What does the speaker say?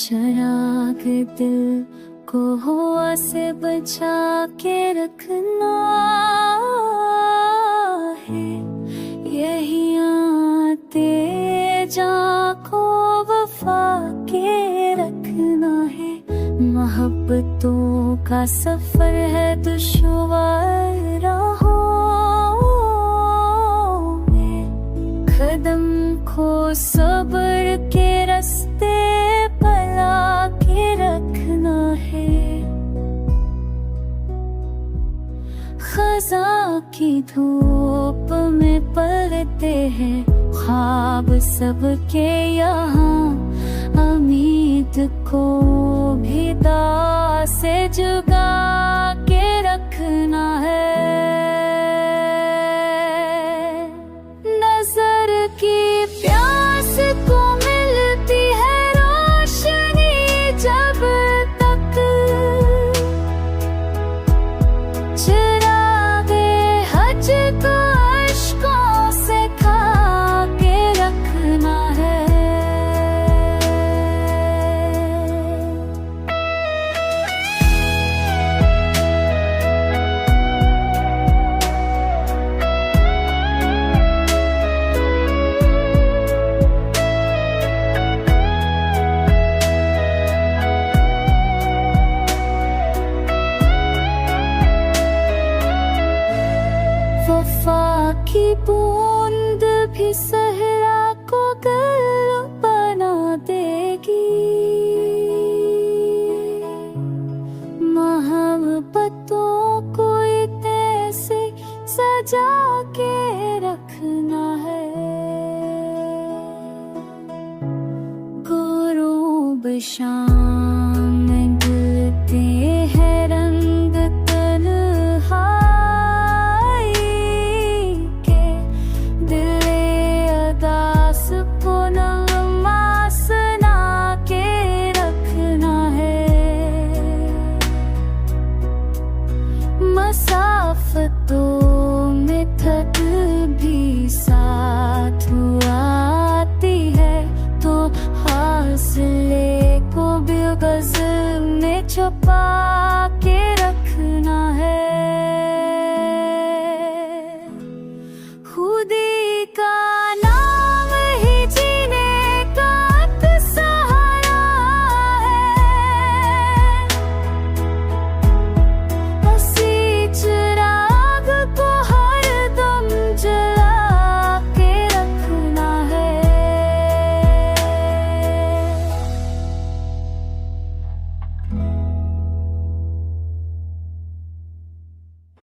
चराग दिल को हवा से बचा के रखना है, यही आते जाको वफा के रखना है। मोहब्बतों का सफर है दुश्वार राहों में, कदम को सब्र के रास्ते पला के रखना है। खज़ां की धूप में पलते हैं ख्वाब सबके यहाँ, उम्मीद को भी दां से जुगा के रखना है। नजर की प्यास को मिलती है रोशनी जब तक, चिरागे हज को अश्कों से खा के रखना है। वफा की बूंद भी सहरा को गल बना देगी, मोहब्बतों को ऐसे सजा के रखना है। गुरूब शाम में ढलते हैं रंग तन्हाई के, दिले अदास को नगमास ना के रखना है। मसाफिर